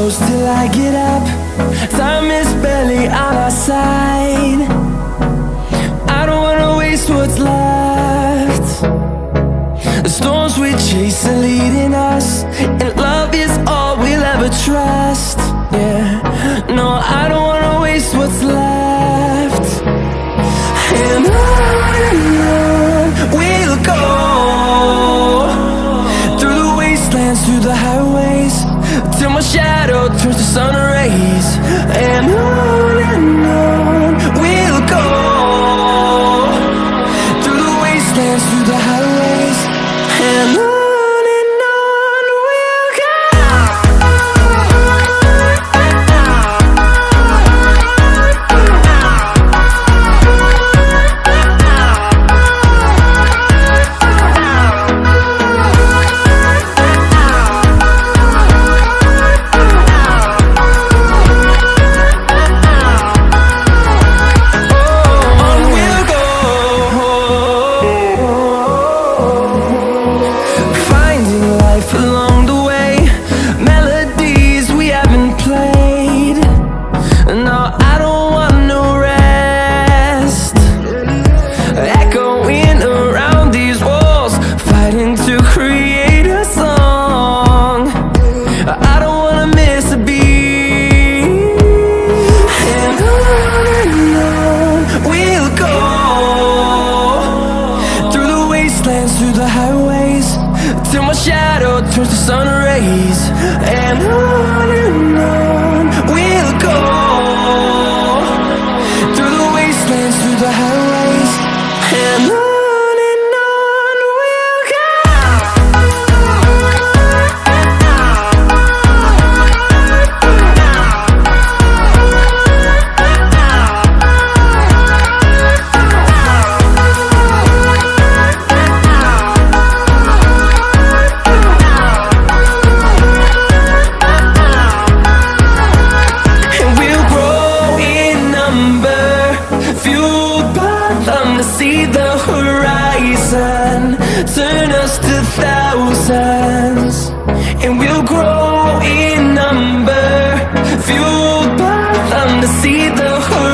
close till I get up. Time is barely on our side. I don't wanna waste what's left. The storms we chase are leading us, and love is all we'll ever trust. Yeah, no, I don't wanna waste what's left. And on we'll go, through the wastelands, through the highways, till my shadow turns to sun rays. And on we'll go, through the wastelands, through the highways, and on we'll go. Through the highways, till my shadow turns to sun rays. And on we'll go, through the wastelands, through the highways, and on we'll go. See the horizon, turn us to thousands, and we'll grow in number, fueled by them to see the horizon.